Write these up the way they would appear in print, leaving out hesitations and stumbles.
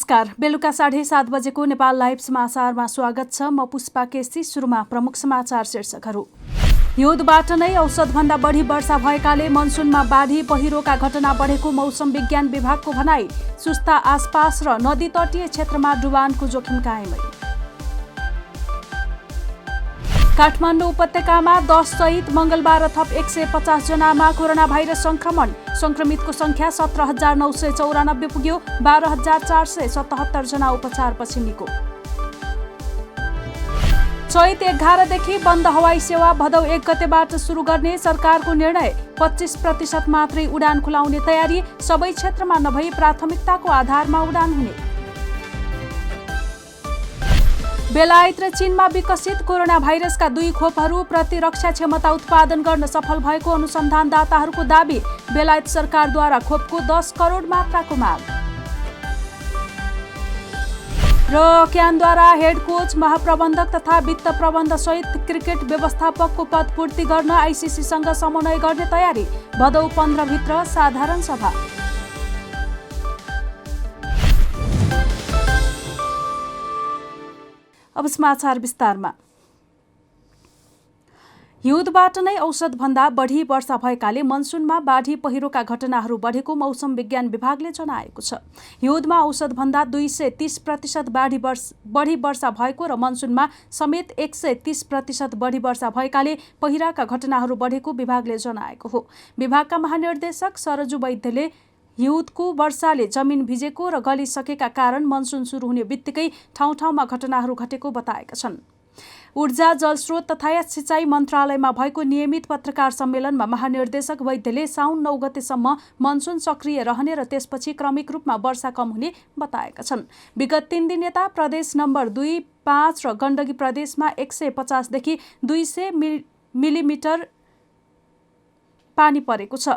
नमस्कार। बेलुका 7:30 बजेको नेपाल लाइभ समाचारमा स्वागत छ। म पुष्पा केसी। सुरुमा प्रमुख समाचार शीर्षकहरू। हिउँदबाट नै औसतभन्दा बढी वर्षा भएकाले मनसुनमा बाढी पहिरोका घटना बढेको मौसम विज्ञान विभागको भनाई। सुस्ता आसपास र नदी तटीय क्षेत्रमा डुबानको जोखिम कायमै। काठमाडौँ उपत्यकामा 10 सहित मंगलबार थप 150 जनामा कोरोना भाइरस संक्रमण। संक्रमितको संख्या 17,994 पुग्यो। 12,477 जना उपचारपछि निको। चैत 11 देखि बन्द हवाई सेवा भदौ 1 गतेबाट सुरु गर्ने सरकारको निर्णय। 25% मात्रै उडान खुलाउने तयारी। सबै क्षेत्रमा नभई प्राथमिकताको आधारमा उडान हुने। बेलायत र चीनमा विकसित कोरोना भाइरसका 2 खोपहरू प्रतिरक्षा क्षमता उत्पादन गर्न सफल भएको अनुसन्धानदाताहरूको दाबी। बेलायत सरकारद्वारा खोपको 10 करोड मात्राको माग। र क्यानद्वारा हेड कोच, महाप्रबन्धक तथा वित्त प्रबन्ध सहित क्रिकेट व्यवस्थापकको पद पूर्ति गर्न आइसिसीसँग समन्वय गर्ने तयारी। भदौ 15 भित्र साधारण सभा। अब समाचार विस्तारमा। हिउँदबाट नै औसतभन्दा बढी वर्षा भएकाले मनसुनमा बाढी पहिरोका घटनाहरू बढेको मौसम विज्ञान विभागले जनाएको छ। हिउँदमा औसतभन्दा 230% बढी वर्षा भएको र मनसुनमा समेत 130% बढी वर्षा भएकाले पहिराका घटनाहरू बढेको विभागले जनाएको हो। विभागका महानिर्देशक सरजु वैद्यले हिउँदको वर्षाले जमिन भिजेको र गलिसकेका कारण मनसुन सुरु हुने बित्तिकै ठाउँ ठाउँमा घटनाहरू घटेको बताएका छन्। ऊर्जा, जलस्रोत तथा सिँचाइ मन्त्रालयमा भएको नियमित पत्रकार सम्मेलनमा महानिर्देशक वैद्यले साउन 9 गतेसम्म मनसुन सक्रिय रहने र त्यसपछि क्रमिक रूपमा वर्षा कम हुने बताएका छन्। विगत 3 दिन यता प्रदेश नम्बर 2, 5 र गण्डकी प्रदेशमा 150 देखि 200 मिलिमिटर पानी परेको छ।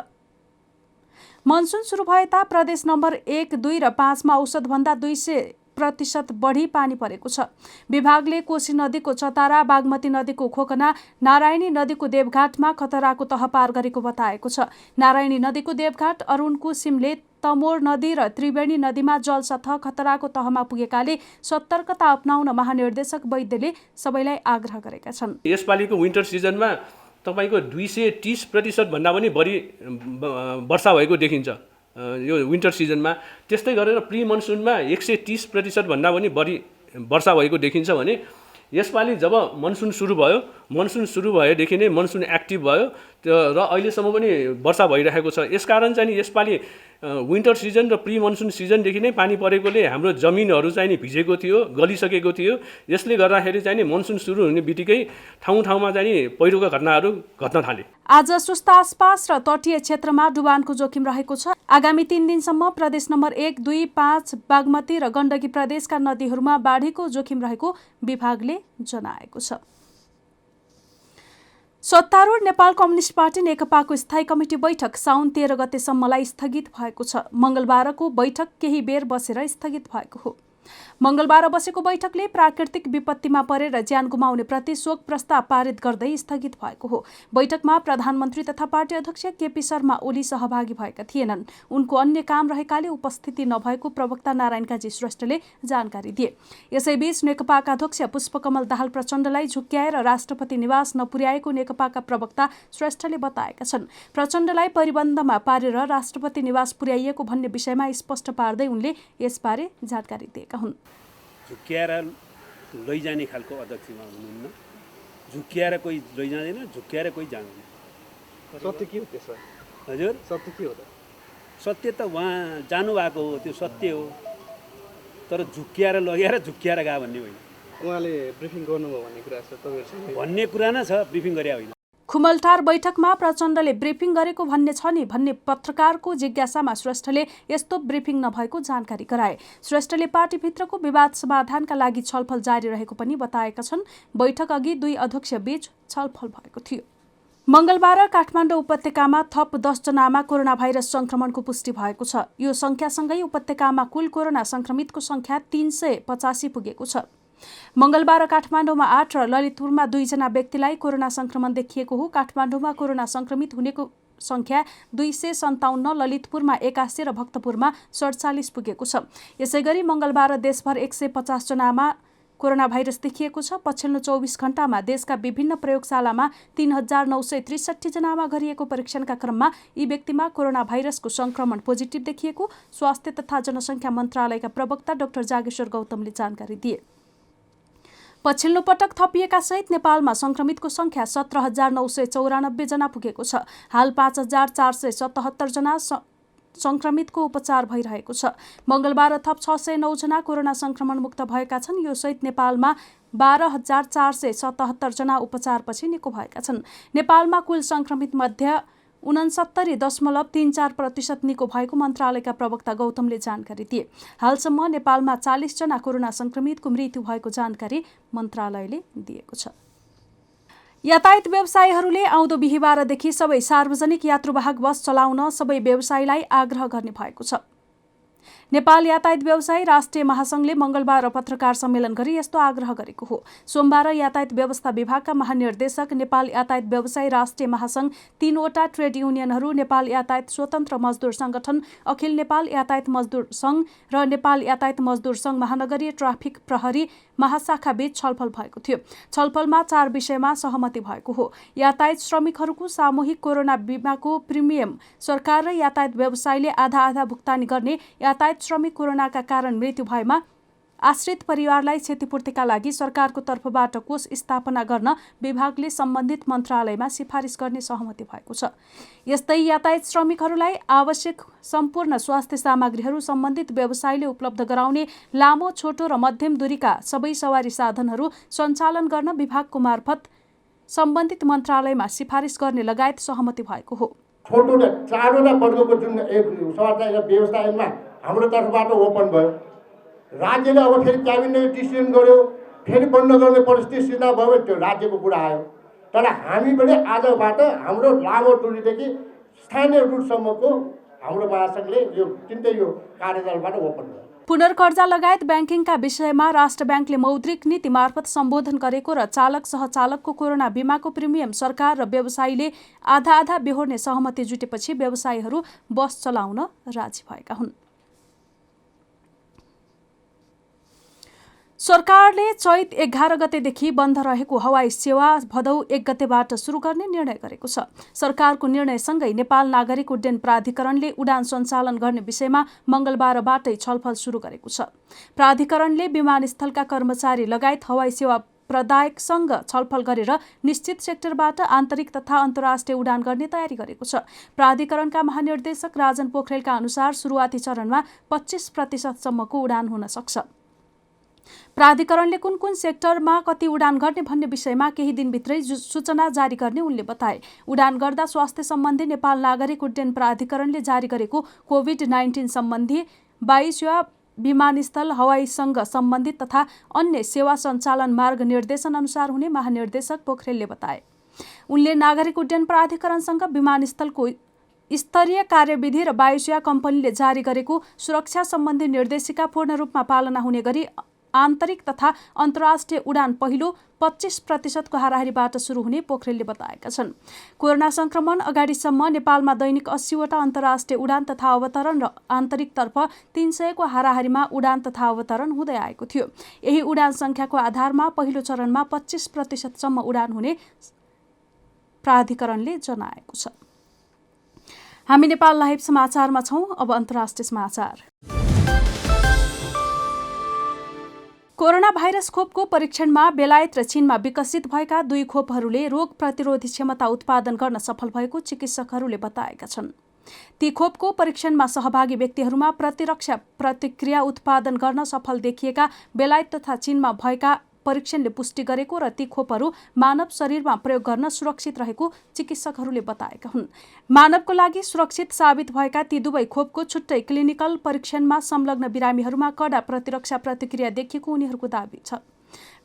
मनसुन सुरु भए ता प्रदेश नम्बर 1, 2 र 5 मा औसतभन्दा 200% बढी पानी परेको छ। विभागले कोशी नदीको चतारा, बागमती नदीको खोकना, नारायणी नदीको देवघाटमा खतराको तह पार गरेको बताएको छ। नारायणी नदीको देवघाट, अरुणको सिमले, तमोर नदी र त्रिवेणी नदीमा जलसतह खतराको तहमा पुगेकाले सतर्कता अपनाउन महानिर्देशक वैद्यले सबैलाई आग्रह गरेका छन्। यसपालिको विन्टर सिजनमा तपाईको 230% भन्दा पनि बढी वर्षा भएको देखिन्छ यो विन्टर सिजनमा। त्यस्तै गरेर प्री मनसुनमा 130% भन्दा पनि बढी वर्षा भएको देखिन्छ भने यसपालि जब मनसुन सुरु भएदेखि नै मनसुन एक्टिभ भयो र अहिलेसम्म पनि वर्षा भइरहेको छ। यसकारण चाहिँ यसपालि विन्टर सिजन र प्री मनसुन सिजनदेखि नै पानी परेकोले हाम्रो जमिनहरू चाहिँ नि भिजेको थियो, गलिसकेको थियो। यसले गर्दाखेरि चाहिँ मनसुन सुरु हुने बित्तिकै ठाउँ ठाउँमा चाहिँ पहिरोका घटनाहरू घट्न थाले। आज सुस्ता आसपास र तटीय क्षेत्रमा डुबानको जोखिम रहेको छ। आगामी 3 दिनसम्म प्रदेश नम्बर 1, 2, 5, बागमती र गण्डकी प्रदेशका नदीहरूमा बाढीको जोखिम रहेको विभागले जनाएको छ। सत्तारूढ नेपाल कम्युनिस्ट पार्टी नेकपाको स्थायी कमिटी बैठक साउन 13 गतेसम्मलाई स्थगित भएको छ। मंगलबारको बैठक केही बेर बसेर स्थगित भएको हो। मंगलबार बसेको बैठकले प्राकृतिक विपत्तिमा परेर ज्यान गुमाउने प्रति शोक प्रस्ताव पारित गर्दै स्थगित भएको हो। बैठकमा प्रधानमन्त्री तथा पार्टी अध्यक्ष केपी शर्मा ओली सहभागी भएका थिएनन्। उनको अन्य काम रहेकाले उपस्थिति नभएको प्रवक्ता नारायण काजी श्रेष्ठले जानकारी दिए। यसैबीच नेकपाका अध्यक्ष पुष्पकमल दाहाल प्रचण्डलाई झुक्क्याएर राष्ट्रपति निवास नपुर्याएको नेकपाका प्रवक्ता श्रेष्ठले बताएका छन्। प्रचण्डलाई परिबन्धमा पारेर राष्ट्रपति निवास पुर्याइएको भन्ने विषयमा स्पष्ट पार्दै उनले यसबारे जानकारी दिएका हुन्। झुक्क्याएर लैजाने खालको अध्यक्षमा हुनुहुन्न। झुक्क्याएर कोही लैजाँदैन, झुक्क्याएर कोही जाँदैन। सत्य के हो त्यसो? हजुर, सत्य के हो त? सत्य त उहाँ जानुभएको हो, त्यो सत्य हो। तर झुक्क्याएर लगेर झुक्क्याएर गयो भन्ने होइन। उहाँले ब्रिफिङ गर्नुभयो भन्ने कुरा छ तपाईहरुसँग? भन्ने कुरा नै छ, ब्रिफिङ गरे होइन। खुमलटार बैठकमा प्रचण्डले ब्रिफिङ गरेको भन्ने छ नि भन्ने पत्रकारको जिज्ञासामा श्रेष्ठले यस्तो ब्रिफिङ नभएको जानकारी गराए। श्रेष्ठले पार्टीभित्रको विवाद समाधानका लागि छलफल जारी रहेको पनि बताएका छन्। बैठक अघि 2 अध्यक्ष बीच छलफल भएको थियो। मंगलबार काठमाडौँ उपत्यकामा थप 10 जनामा कोरोना भाइरस संक्रमणको पुष्टि भएको छ। यो संख्यासँगै उपत्यकामा कुल कोरोना संक्रमितको संख्या 385 पुगेको छ। मंगलबार काठमाडौँमा 8 र ललितपुरमा 2 जना व्यक्तिलाई कोरोना संक्रमण देखिएको हो। काठमाडौँमा कोरोना संक्रमित हुनेको सङ्ख्या 257, ललितपुरमा 81 र भक्तपुरमा 47 पुगेको छ। यसैगरी मङ्गलबार देशभर 150 जनामा कोरोना भाइरस देखिएको छ। पछिल्लो 24 घण्टामा देशका विभिन्न प्रयोगशालामा 3963 जनामा गरिएको परीक्षणका क्रममा यी व्यक्तिमा कोरोना भाइरसको संक्रमण पोजिटिभ देखिएको स्वास्थ्य तथा जनसङ्ख्या मन्त्रालयका प्रवक्ता डाक्टर जागेश्वर गौतमले जानकारी दिए। पछिल्लो पटक थपिएका सहित नेपालमा संक्रमितको संख्या 17,994 जना पुगेको छ। हाल 5,477 जना संक्रमितको उपचार भइरहेको छ। मङ्गलबार थप 609 जना कोरोना संक्रमण मुक्त भएका छन्। यो सहित नेपालमा 12,477 जना उपचारपछि निको भएका छन्। नेपालमा कुल संक्रमित मध्ये 69.34% निको भएको मन्त्रालयका प्रवक्ता गौतमले जानकारी दिए। हालसम्म नेपालमा 40 जना कोरोना संक्रमितको मृत्यु भएको जानकारी मन्त्रालयले दिएको छ। यातायात व्यवसायीहरूले आउँदो बिहिबारदेखि सबै सार्वजनिक यात्रुवाहक बस चलाउन सबै व्यवसायीलाई आग्रह गर्ने भएको छ। नेपाल यातायात व्यवसायी राष्ट्रिय महासङ्घले मङ्गलबार पत्रकार सम्मेलन गरी यस्तो आग्रह गरेको हो। सोमबार यातायात व्यवस्था विभागका महानिर्देशक, नेपाल यातायात व्यवसायी राष्ट्रिय महासङ्घ, 3वटा ट्रेड युनियनहरू, नेपाल यातायात स्वतन्त्र मजदुर सङ्गठन, अखिल नेपाल यातायात मजदुर सङ्घ र नेपाल यातायात मजदुर सङ्घ महानगरीय ट्राफिक प्रहरी महाशाखा बीच छलफल भएको थियो। छलफलमा 4 विषयमा सहमति भएको हो। यातायात श्रमिकहरूको सामूहिक कोरोना बिमाको प्रिमियम सरकार र यातायात व्यवसायीले आधा भुक्तानी गर्ने, यातायात श्रमिक कोरोनाका कारण मृत्यु भएमा आश्रित परिवारलाई क्षतिपूर्तिका लागि सरकारको तर्फबाट कोष स्थापना गर्न विभागले सम्बन्धित मन्त्रालयमा सिफारिस गर्ने सहमति भएको छ। यस्तै यातायात श्रमिकहरूलाई आवश्यक सम्पूर्ण स्वास्थ्य सामग्रीहरू सम्बन्धित व्यवसायीले उपलब्ध गराउने, लामो, छोटो र मध्यम दूरीका सबै सवारी साधनहरू सञ्चालन गर्न विभागको मार्फत सम्बन्धित मन्त्रालयमा सिफारिस गर्ने लगायत सहमति भएको हो। छोटो 4वटा वर्गको जुन सवारी व्यवसायमा हाम्रो तर्फबाट ओपन भयो। राज्यले अब फेरि क्याबिनेटले डिसिजन गर्यो, फेरि बन्द गर्ने परिस्थिति सिर्जना भयो। त्यो राज्यको कुरा आयो। तर हामी पनि आजबाट हाम्रो लामो दूरीदेखि स्थानीय रुटसम्मको हाम्रो महासङ्घले यो तिनटै यो कार्यदलबाट ओपन भयो। पुनर्कर्जा लगायत ब्याङ्किङका विषयमा राष्ट्र ब्याङ्कले मौद्रिक नीति मार्फत सम्बोधन गरेको र चालक सहचालकको कोरोना बिमाको प्रिमियम सरकार र व्यवसायीले आधा बेहोर्ने सहमति जुटेपछि व्यवसायीहरू बस चलाउन राजी भएका हुन्। सरकारले चैत 11 गतेदेखि बन्द रहेको हवाई सेवा भदौ 1 गतेबाट सुरु गर्ने निर्णय गरेको छ। सरकारको निर्णयसँगै नेपाल नागरिक उड्डयन प्राधिकरणले उडान सञ्चालन गर्ने विषयमा मङ्गलबारबाटै छलफल सुरु गरेको छ। प्राधिकरणले विमानस्थलका कर्मचारी लगायत हवाई सेवा प्रदायकसँग छलफल गरेर निश्चित सेक्टरबाट आन्तरिक तथा अन्तर्राष्ट्रिय उडान गर्ने तयारी गरेको छ। प्राधिकरणका महानिर्देशक राजन पोखरेलका अनुसार सुरुवाती चरणमा 25% सम्मको उडान हुन सक्छ। प्राधिकरणले कुन कुन सेक्टरमा कति उडान गर्ने भन्ने विषयमा केही दिनभित्रै सूचना जारी गर्ने उनले बताए। उडान गर्दा स्वास्थ्य सम्बन्धी नेपाल नागरिक उड्डयन प्राधिकरणले जारी गरेको कोभिड-19 सम्बन्धी 22 विमानस्थल, हवाईसँग सम्बन्धित तथा अन्य सेवा सञ्चालन मार्ग निर्देशन अनुसार हुने महानिर्देशक पोखरेलले बताए। उनले नागरिक उड्डयन प्राधिकरणसँग विमानस्थलको स्तरीय कार्यविधि र 22 कम्पनीले जारी गरेको सुरक्षा सम्बन्धी निर्देशिका पूर्ण रूपमा पालना हुने गरी आन्तरिक तथा अन्तर्राष्ट्रिय उडान पहिलो 25% को हाराहारीबाट सुरु हुने पोखरेलले बताएका छन्। कोरोना संक्रमण अगाडिसम्म नेपालमा दैनिक 80वटा अन्तर्राष्ट्रिय उडान तथा अवतरण र आन्तरिकतर्फ 300 को हाराहारीमा उडान तथा अवतरण हुँदै आएको थियो। यही उडान संख्याको आधारमा पहिलो चरणमा 25% सम्म उडान हुने प्राधिकरणले जनाएको छ। हामी नेपाल लाइभ समाचारमा छौं। अब अन्तर्राष्ट्रिय समाचार। कोरोना भाइरस खोपको परीक्षणमा बेलायत र चीनमा विकसित भएका 2 खोपहरूले रोग प्रतिरोधी क्षमता उत्पादन गर्न सफल भएको चिकित्सकहरूले बताएका छन्। ती खोपको परीक्षणमा सहभागी व्यक्तिहरूमा प्रतिरक्षा प्रतिक्रिया उत्पादन गर्न सफल देखिएका बेलायत तथा चीनमा भएका परीक्षणले पुष्टि गरेको र ती खोपहरू मानव शरीरमा प्रयोग गर्न सुरक्षित रहेको चिकित्सकहरूले बताएका हुन्। मानवको लागि सुरक्षित साबित भएका ती दुवै खोपको छुट्टै क्लिनिकल परीक्षणमा संलग्न बिरामीहरूमा कडा प्रतिरक्षा प्रतिक्रिया देखिएको उनीहरूको दाबी छ।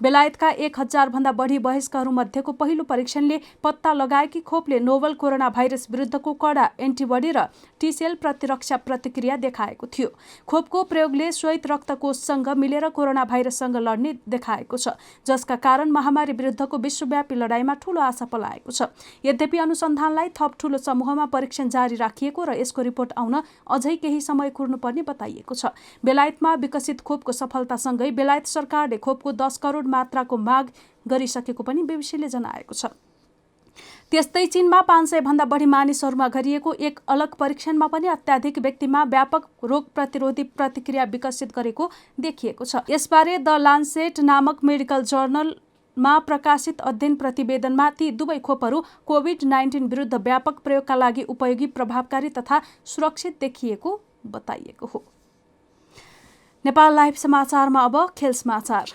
बेलायतका 1000 भन्दा बढी वयस्कहरूमध्येको पहिलो परीक्षणले पत्ता लगाए कि खोपले नोभल कोरोना भाइरस विरुद्धको कडा एन्टिबडी र टी-सेल प्रतिरक्षा प्रतिक्रिया देखाएको थियो। खोपको प्रयोगले श्वेत रक्तकोषसँग मिलेर कोरोना भाइरससँग लड्ने देखाएको छ, जसका कारण महामारी विरुद्धको विश्वव्यापी लडाईँमा ठूलो आशा पलाएको छ। यद्यपि अनुसन्धानलाई थप ठूलो समूहमा परीक्षण जारी राखिएको र यसको रिपोर्ट आउन अझै केही समय कुर्नुपर्ने बताइएको छ। बेलायतमा विकसित खोपको सफलतासँगै बेलायत सरकारले खोपको 10 करोड मात्राको माग गरिसकेको पनि बीबीसीले जनाएको छ। त्यस्तै चीनमा 500 भन्दा बढी मानिसहरूमा गरिएको एक अलग परीक्षणमा पनि अत्याधिक व्यक्तिमा व्यापक रोग प्रतिरोधी प्रतिक्रिया विकसित गरेको देखिएको छ। यसबारे द लान्सेट नामक मेडिकल जर्नलमा प्रकाशित अध्ययन प्रतिवेदनमा ती दुवै खोपहरू कोभिड-19 विरुद्ध व्यापक प्रयोगका लागि उपयोगी, प्रभावकारी तथा सुरक्षित देखिएको बताइएको हो। नेपाल लाइभ समाचारमा अब खेल समाचार।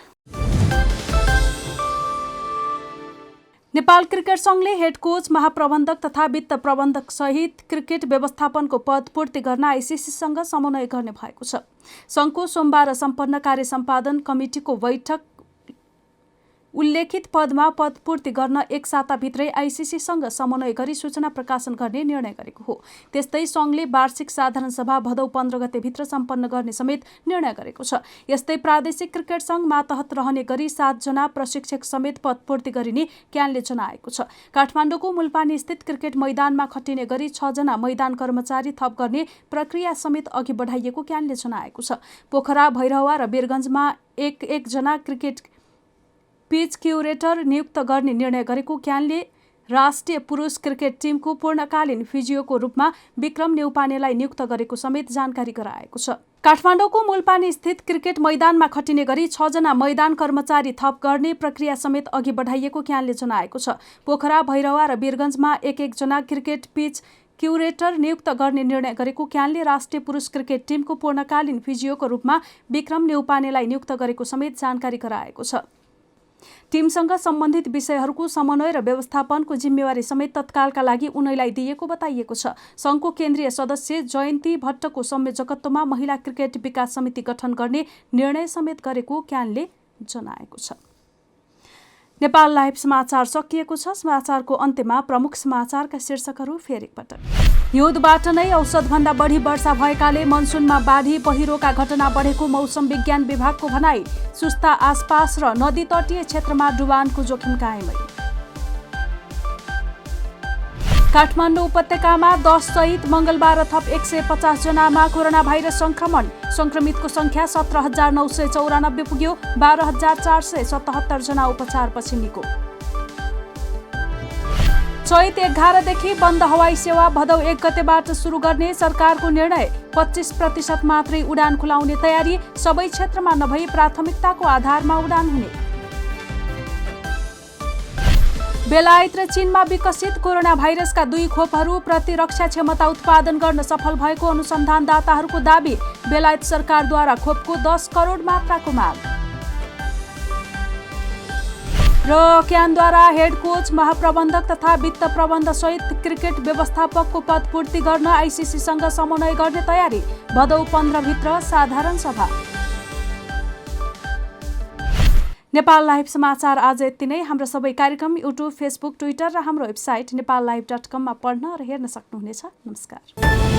नेपाल क्रिकेट संघले हेड कोच, महाप्रबन्धक तथा वित्त प्रबन्धक सहित क्रिकेट व्यवस्थापनको पद पूर्ति गर्न आइसिसीसँग समन्वय गर्ने भएको छ। संघको सोमबार सम्पन्न कार्य सम्पादन कमिटीको बैठक उल्लेखित पदमा पदपूर्ति गर्न एक साताभित्रै आइसिसीसँग समन्वय गरी सूचना प्रकाशन गर्ने निर्णय गरेको हो। त्यस्तै संघले वार्षिक साधारण सभा भदौ 15 गतेभित्र सम्पन्न गर्ने समेत निर्णय गरेको छ। यस्तै प्रादेशिक क्रिकेट संघ मातहत रहने गरी 7 जना प्रशिक्षक समेत पदपूर्ति गरिने क्यानले जनाएको छ। काठमाडौँको मुलपानी स्थित क्रिकेट मैदानमा खटिने गरी 6 जना मैदान कर्मचारी थप गर्ने प्रक्रिया समेत अघि बढाइएको क्यानले जनाएको छ। पोखरा, भैरहवा र वीरगञ्जमा एक जना क्रिकेट पिच क्युरेटर नियुक्त गर्ने निर्णय गरेको क्यानले राष्ट्रिय पुरुष क्रिकेट टिमको पूर्णकालीन फिजियोको रूपमा विक्रम नेउपानेलाई नियुक्त गरेको समेत जानकारी गराएको छ। काठमाडौँको मुलपानी स्थित क्रिकेट मैदानमा खटिने गरी 6 जना मैदान कर्मचारी थप गर्ने प्रक्रिया समेत अघि बढाइएको क्यानले जनाएको छ। पोखरा, भैरहवा र वीरगञ्जमा एक जना क्रिकेट पिच क्युरेटर नियुक्त गर्ने निर्णय गरेको क्यानले राष्ट्रिय पुरुष क्रिकेट टिमको पूर्णकालीन फिजियोको रूपमा विक्रम नेउपानेलाई नियुक्त गरेको समेत जानकारी गराएको छ। टिमसँग सम्बन्धित विषयहरूको समन्वय र व्यवस्थापनको जिम्मेवारी समेत तत्कालका लागि उनैलाई दिएको बताइएको छ। संघको केन्द्रीय सदस्य जयन्ती भट्टको संयोजकत्वमा महिला क्रिकेट विकास समिति गठन गर्ने निर्णय समेत गरेको क्यानले जनाएको छ। नेपाल लाइभ समाचार सकिएको छ। समाचारको अन्त्यमा प्रमुख समाचारका शीर्षकहरू फेरि एकपटक। हिउँदबाट नै औसतभन्दा बढी वर्षा भएकाले मनसुनमा बाढी पहिरोका घटना बढेको मौसम विज्ञान विभागको भनाई। सुस्ता आसपास र नदी तटीय क्षेत्रमा डुबानको जोखिम कायमै। काठमाडौँ उपत्यकामा 10 सहित मंगलबार थप 150 जनामा कोरोना भाइरस संक्रमण। संक्रमितको संख्या 17,994 पुग्यो। 12,477 जना उपचारपछि निको। चैत 11 देखि बन्द हवाई सेवा भदौ 1 गतेबाट सुरु गर्ने सरकारको निर्णय। 25% मात्रै उडान खुलाउने तयारी। सबै क्षेत्रमा नभई प्राथमिकताको आधारमा उडान हुने। बेलायत र चीनमा विकसित कोरोना भाइरसका 2 खोपहरू प्रतिरक्षा क्षमता उत्पादन गर्न सफल भएको अनुसन्धानदाताहरूको दाबी। बेलायत सरकारद्वारा खोपको 10 करोड मात्राको माग। र क्यानद्वारा हेड कोच, महाप्रबन्धक तथा वित्त प्रबन्ध सहित क्रिकेट व्यवस्थापकको पद पूर्ति गर्न आइसिसीसँग समन्वय गर्ने तयारी। भदौ 15 भित्र साधारण सभा। नेपाल लाइभ समाचार आज यति नै। हाम्रो सबै कार्यक्रम युट्युब, फेसबुक, ट्विटर र हाम्रो वेबसाइट नेपाललाइभ.com मा पढ्न र हेर्न सक्नुहुनेछ। नमस्कार।